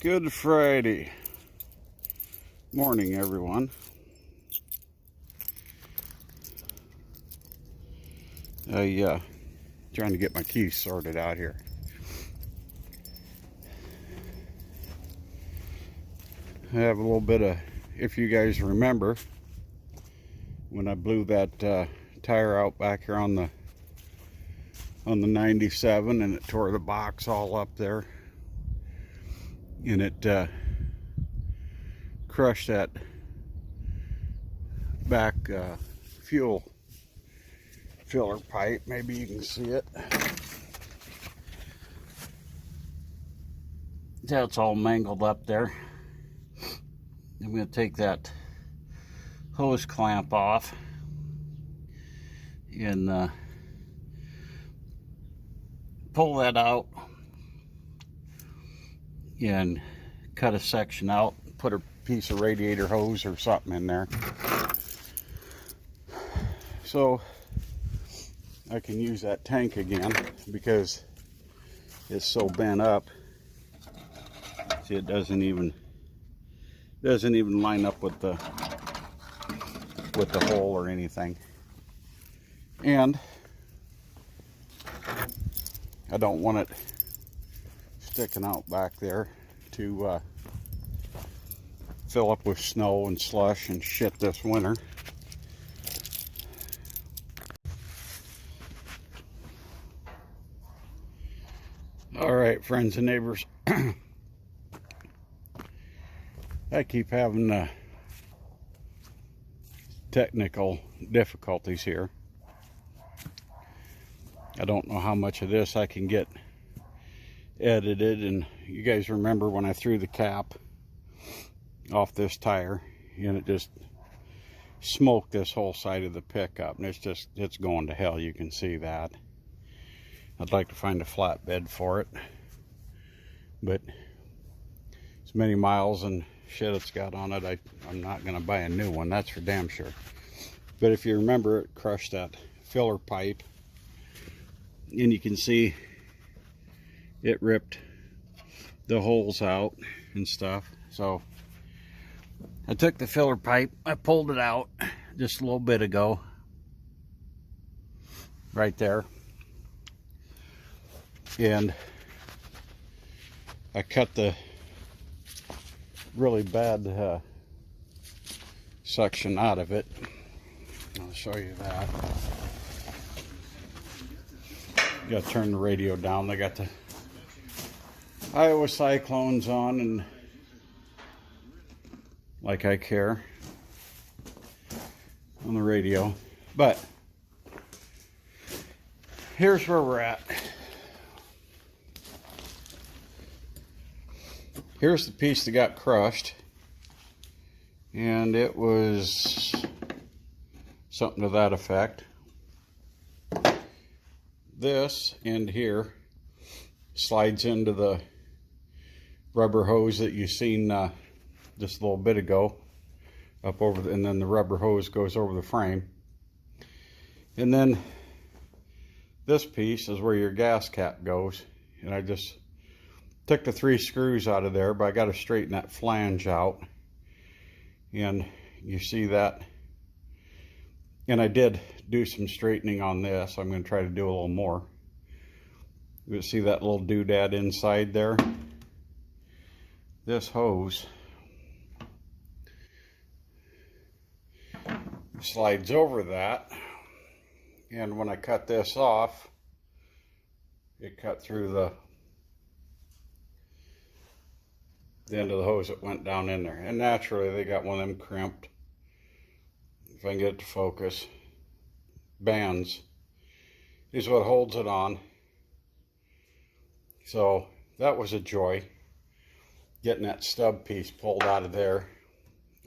Good Friday morning, everyone. Trying to get my keys sorted out here. I have a little bit of, if you guys remember, when I blew that tire out back here on the 97, and it tore the box all up there, and it crushed that back fuel filler pipe. Maybe you can see it. That's all mangled up there. I'm going to take that hose clamp off and pull that out and cut a section out, put a piece of radiator hose or something in there so I can use that tank again, because it's so bent up. See, it doesn't even line up with the hole or anything, and I don't want it sticking out back there to fill up with snow and slush and shit this winter. All right, friends and neighbors, I keep having technical difficulties here. I don't know how much of this I can get edited, and you guys remember when I threw the cap off this tire and it just smoked this whole side of the pickup, and it's going to hell. You can see that. I'd like to find a flatbed for it, but as many miles and shit it's got on it, I'm not gonna buy a new one, that's for damn sure. But if you remember, it crushed that filler pipe, and you can see it ripped the holes out and stuff. So I took the filler pipe, I pulled it out just a little bit ago, right there, and I cut the really bad section out of it. I'll show you that. You gotta turn the radio down. They got the Iowa Cyclones on, and like I care on the radio. But here's where we're at. Here's the piece that got crushed, and it was something to that effect. This end here slides into the rubber hose that you seen just a little bit ago, up over and then the rubber hose goes over the frame, and then this piece is where your gas cap goes. And I just took the 3 screws out of there, but I got to straighten that flange out, and you see that. And I did do some straightening on this. I'm going to try to do a little more. You see that little doodad inside there? This hose slides over that, and when I cut this off, it cut through the end of the hose that went down in there. And naturally they got one of them crimped, if I can get it to focus, bands is what holds it on. So that was a joy, getting that stub piece pulled out of there,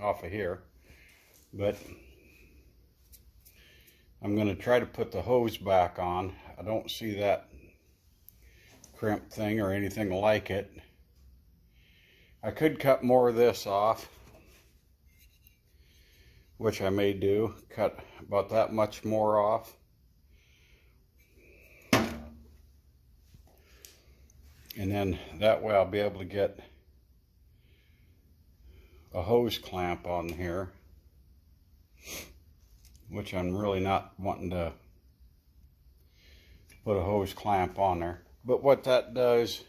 off of here. But I'm going to try to put the hose back on. I don't see that crimp thing or anything like it. I could cut more of this off, which I may do, cut about that much more off. And then that way I'll be able to get a hose clamp on here, which I'm really not wanting to put a hose clamp on there. But what that does,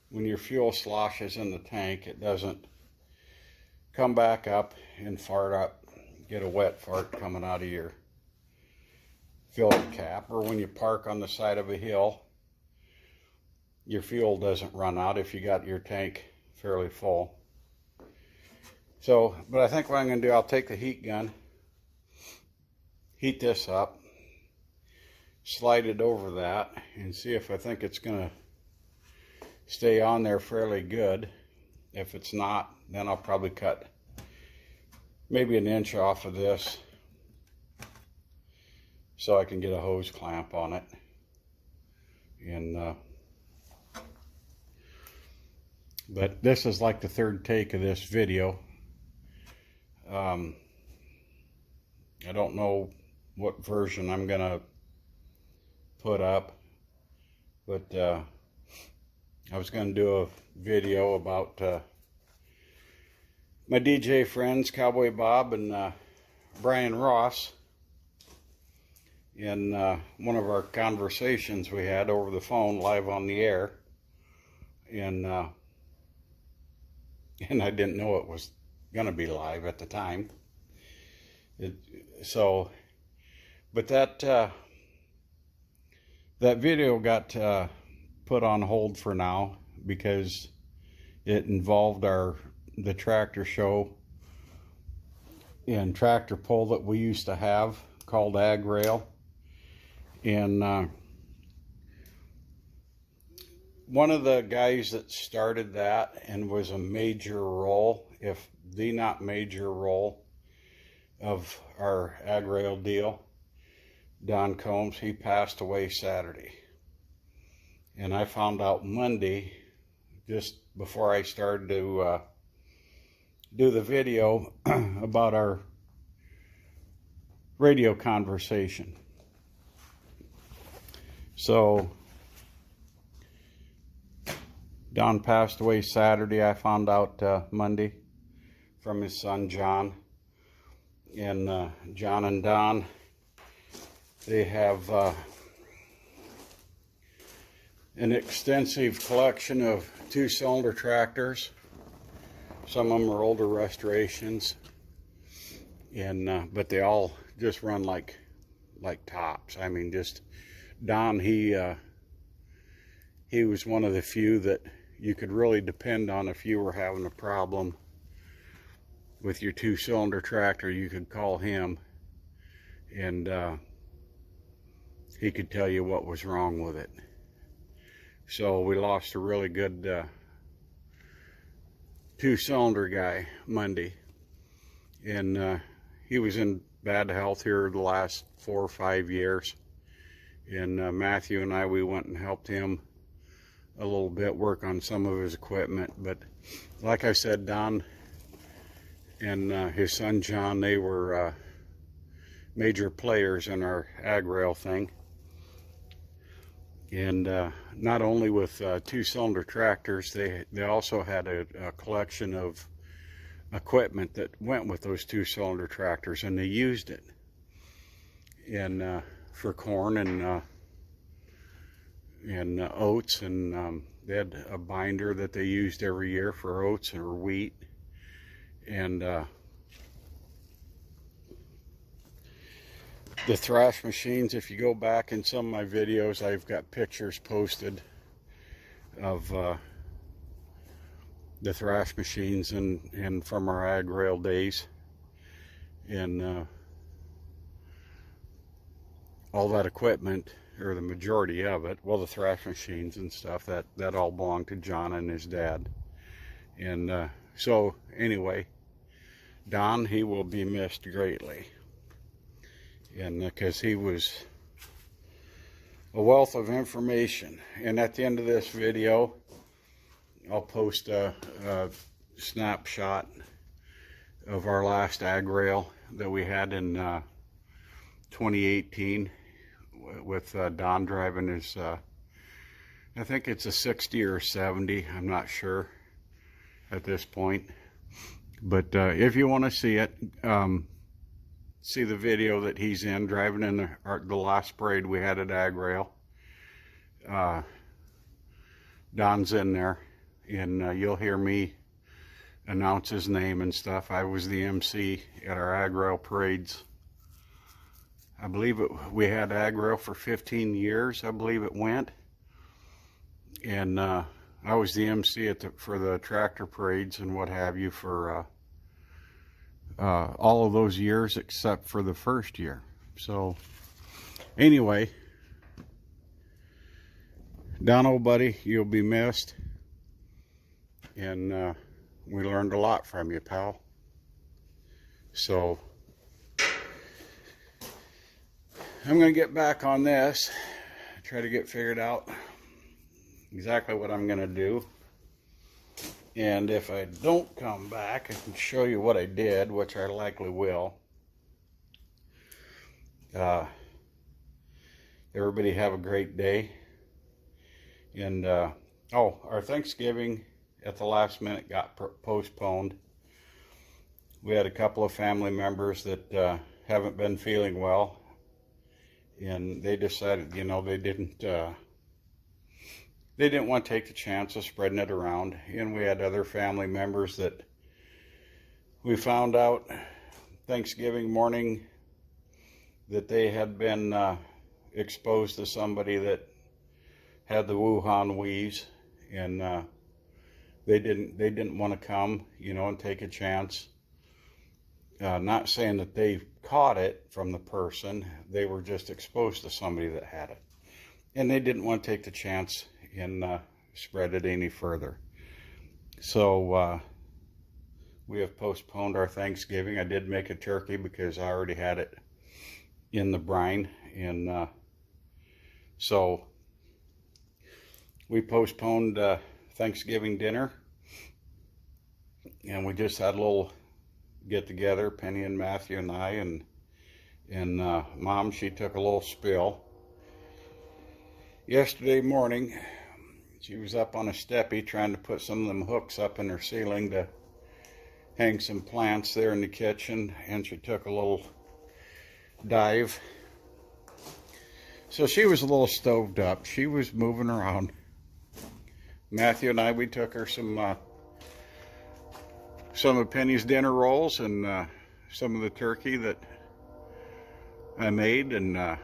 when your fuel sloshes in the tank, it doesn't come back up and fart up, get a wet fart coming out of your filter cap. Or when you park on the side of a hill, your fuel doesn't run out if you got your tank fairly full. So, but I think what I'm going to do, I'll take the heat gun, heat this up, slide it over that, and see if I think it's going to stay on there fairly good. If it's not, then I'll probably cut maybe an inch off of this so I can get a hose clamp on it. And but this is like the third take of this video. I don't know what version I'm gonna put up, but I was gonna do a video about my DJ friends, Cowboy Bob and Brian Ross, in one of our conversations we had over the phone live on the air, and I didn't know it was gonna be live at the time. But that video got put on hold for now because it involved the tractor show and tractor pull that we used to have called Ag Rail. And one of the guys that started that and was a major role, if the not major role, of our Ag Rail deal, Don Combs, he passed away Saturday. And I found out Monday, just before I started to do the video about our radio conversation. So Don passed away Saturday. I found out Monday from his son John. And John and Don, they have an extensive collection of two-cylinder tractors. Some of them are older restorations, and but they all just run like tops. I mean, just Don, he was one of the few that you could really depend on if you were having a problem with your two-cylinder tractor. You could call him, and he could tell you what was wrong with it. So we lost a really good two-cylinder guy Monday, and he was in bad health here the last 4 or 5 years. And Matthew and I, we went and helped him a little bit, work on some of his equipment. But like I said, Don and his son John, they were major players in our Ag Rail thing. And not only with two-cylinder tractors, they also had a collection of equipment that went with those two-cylinder tractors, and they used it in for corn and oats, and they had a binder that they used every year for oats or wheat. And the thrash machines, if you go back in some of my videos, I've got pictures posted of the thrash machines and from our Ag Rail days. And all that equipment, or the majority of it, well, the thrash machines and stuff, that all belonged to John and his dad. And so anyway, Don, he will be missed greatly, and because he was a wealth of information. And at the end of this video, I'll post a snapshot of our last Ag Rail that we had in 2018 with Don driving his, I think it's a 60 or 70, I'm not sure at this point. But if you want to see it, see the video that he's in driving in the last parade we had at Ag Rail. Don's in there, and you'll hear me announce his name and stuff. I was the MC at our Ag Rail parades. I believe we had Ag Rail for 15 years, I believe it went. And I was the MC for the tractor parades and what have you for all of those years except for the first year. So anyway, Don, old buddy, you'll be missed. And we learned a lot from you, pal. So I'm going to get back on this, try to get figured out exactly what I'm going to do. And if I don't come back, I can show you what I did, which I likely will. Everybody have a great day. And, oh, our Thanksgiving at the last minute got postponed. We had a couple of family members that haven't been feeling well. And they decided, you know, they didn't want to take the chance of spreading it around. And we had other family members that we found out Thanksgiving morning that they had been exposed to somebody that had the Wuhan wheeze, and they didn't want to come, you know, and take a chance. Not saying that they caught it from the person, they were just exposed to somebody that had it. And they didn't want to take the chance and spread it any further. So we have postponed our Thanksgiving. I did make a turkey because I already had it in the brine. And so we postponed Thanksgiving dinner. And we just had a little get together, Penny and Matthew and I, and Mom, she took a little spill. Yesterday morning, she was up on a steppy trying to put some of them hooks up in her ceiling to hang some plants there in the kitchen, and she took a little dive. So she was a little stoved up. She was moving around. Matthew and I, we took her some of Penny's dinner rolls and some of the turkey that I made and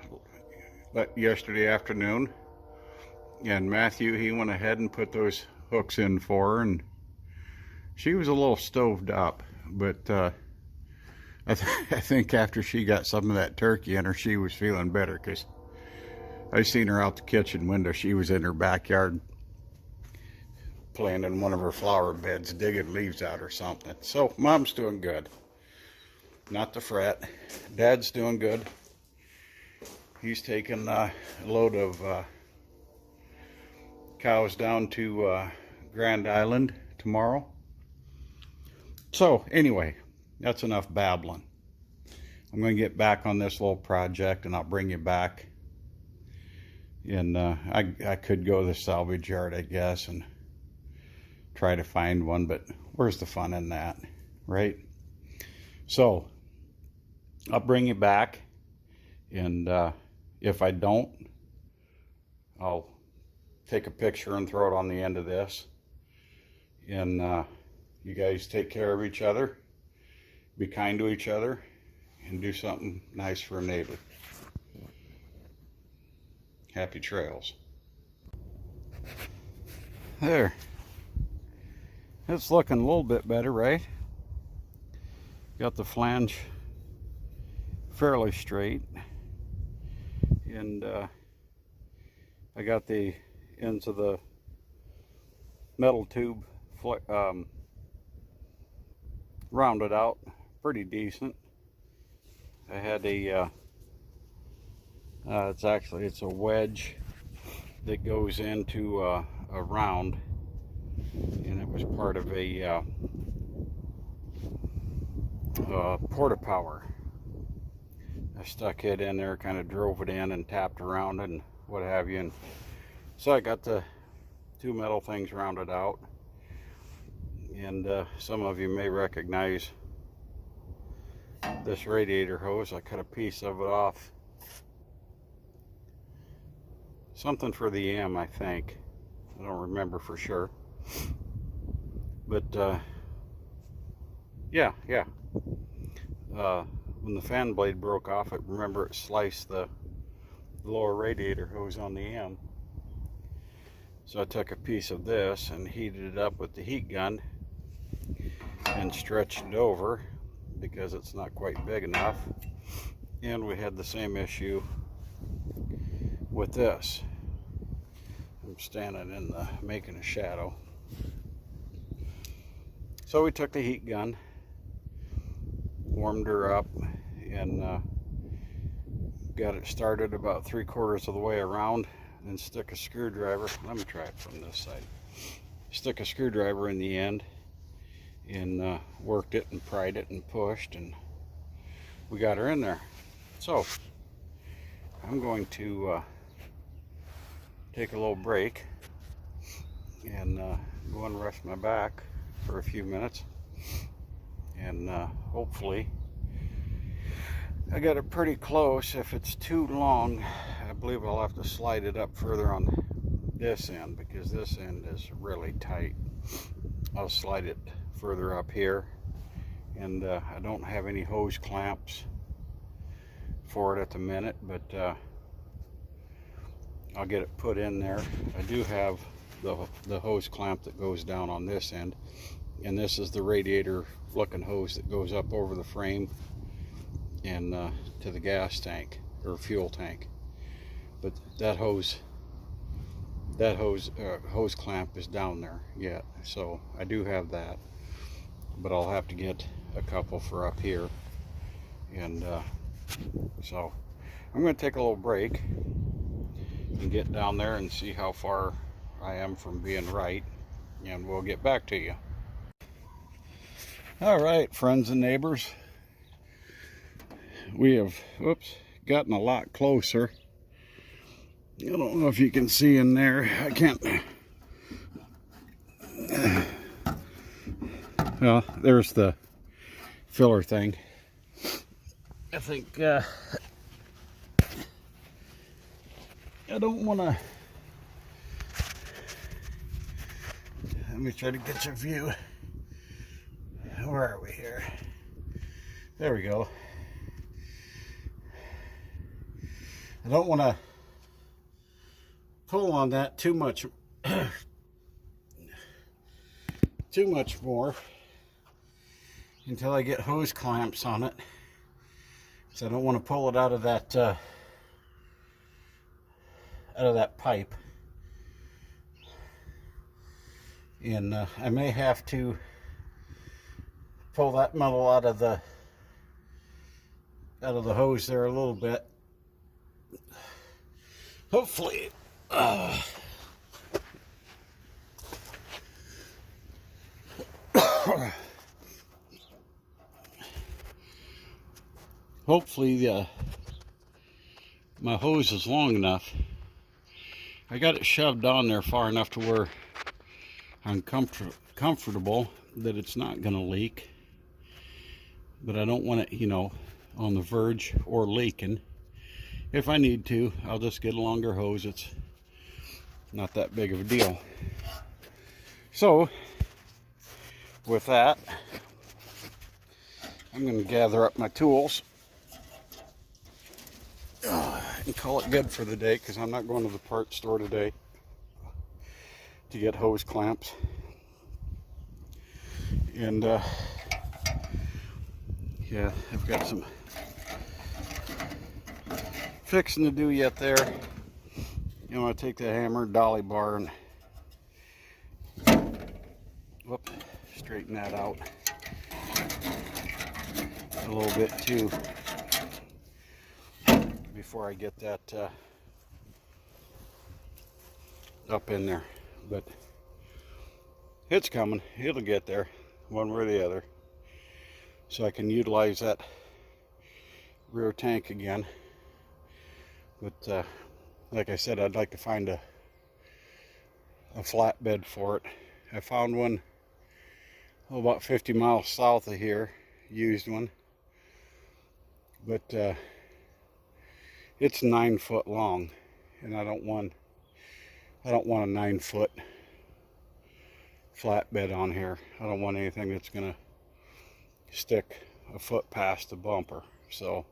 yesterday afternoon. And Matthew, he went ahead and put those hooks in for her, and she was a little stoved up, but I think after she got some of that turkey in her, she was feeling better, because I seen her out the kitchen window. She was in her backyard playing in one of her flower beds, digging leaves out or something. So Mom's doing good, not to fret. Dad's doing good. He's taking a load of cows down to Grand Island tomorrow. So anyway, that's enough babbling. I'm going to get back on this little project, and I'll bring you back. And I could go to the salvage yard, I guess, and try to find one, but where's the fun in that, right? So I'll bring you back, and if I don't, I'll take a picture and throw it on the end of this. And you guys take care of each other, be kind to each other, and do something nice for a neighbor. Happy trails. There. It's looking a little bit better, right? Got the flange fairly straight. And I got the ends of the metal tube rounded out pretty decent. I had a it's a wedge that goes into a round, and it was part of a porta power. I stuck it in there, kind of drove it in and tapped around and what have you, and so I got the two metal things rounded out. And some of you may recognize this radiator hose. I cut a piece of it off. Something for the M, I think. I don't remember for sure. But yeah. When the fan blade broke off, I remember it sliced the lower radiator hose on the M. So I took a piece of this and heated it up with the heat gun and stretched it over because it's not quite big enough. And we had the same issue with this. I'm standing in the making a shadow. So we took the heat gun, warmed her up, and got it started about 3/4 of the way around, and stick a screwdriver. Let me try it from this side. Stick a screwdriver in the end, and worked it and pried it and pushed, and we got her in there. So I'm going to take a little break and go and rest my back for a few minutes, and hopefully I got it pretty close. If it's too long, I believe I'll have to slide it up further on this end because this end is really tight. I'll slide it further up here, and I don't have any hose clamps for it at the minute, but I'll get it put in there. I do have the hose clamp that goes down on this end, and this is the radiator looking hose that goes up over the frame and to the gas tank or fuel tank. But that hose clamp is down there yet, so I do have that, but I'll have to get a couple for up here. And so I'm going to take a little break and get down there and see how far I am from being right, and we'll get back to you. All right, friends and neighbors, we have gotten a lot closer. I don't know if you can see in there. I can't. Well, there's the filler thing. I think I don't want to. Let me try to get your view. Where are we here? There we go. I don't want to pull on that too much more until I get hose clamps on it. So I don't want to pull it out of that pipe. And I may have to pull that metal out of the hose there a little bit. Hopefully hopefully my hose is long enough. I got it shoved on there far enough to where I'm comfortable that it's not going to leak, but I don't want it, you know, on the verge or leaking. If I need to, I'll just get a longer hose. It's not that big of a deal. So with that, I'm going to gather up my tools and call it good for the day, because I'm not going to the parts store today to get hose clamps. And yeah, I've got some fixing to do yet there. You know, I take the hammer dolly bar and straighten that out a little bit too before I get that up in there. But it's coming. It'll get there one way or the other, so I can utilize that rear tank again. But like I said, I'd like to find a flatbed for it. I found one about 50 miles south of here, used one, but it's 9 foot long, and I don't want a 9-foot flatbed on here. I don't want anything that's gonna stick a foot past the bumper. So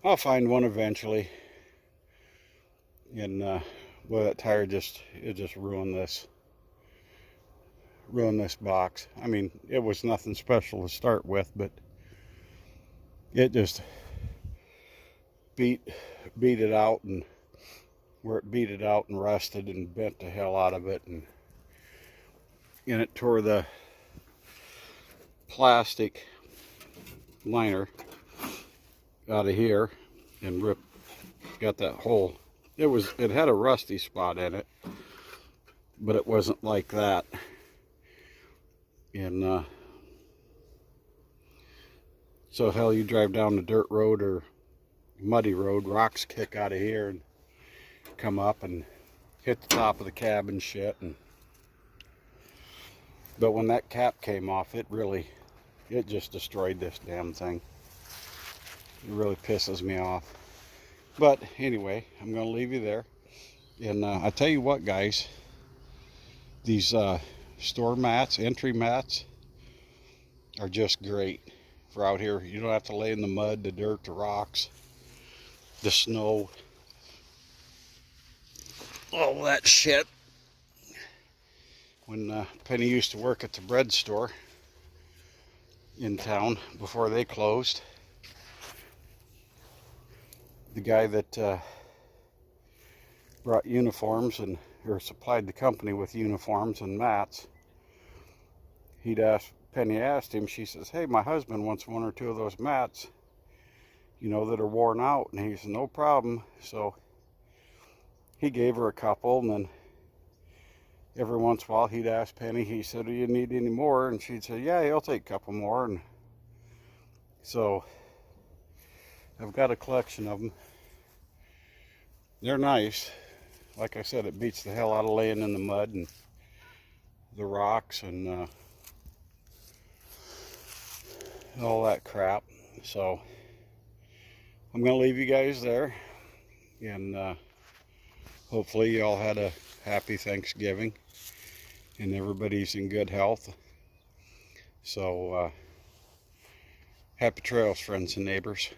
I'll find one eventually. And well, that tire just ruined this box. I mean, it was nothing special to start with, but it just beat it out, and where it beat it out and rusted and bent the hell out of it, and it tore the plastic liner out of here and got that hole. It had a rusty spot in it, but it wasn't like that. And so hell, you drive down the dirt road or muddy road, rocks kick out of here and come up and hit the top of the cab and shit. But when that cap came off, it just destroyed this damn thing. It really pisses me off. But anyway, I'm going to leave you there. And I tell you what, guys, these store mats, entry mats, are just great for out here. You don't have to lay in the mud, the dirt, the rocks, the snow, all that shit. When Penny used to work at the bread store in town before they closed, the guy that brought uniforms or supplied the company with uniforms and mats, Penny asked him, she says, "Hey, my husband wants 1 or 2 of those mats, you know, that are worn out." And he said, "No problem." So he gave her a couple, and then every once in a while he'd ask Penny, he said, "Do you need any more?" And she'd say, "Yeah, he'll take a couple more." And so I've got a collection of them. They're nice. Like I said, it beats the hell out of laying in the mud and the rocks and all that crap. So I'm going to leave you guys there, and hopefully you all had a happy Thanksgiving and everybody's in good health. So happy trails, friends and neighbors.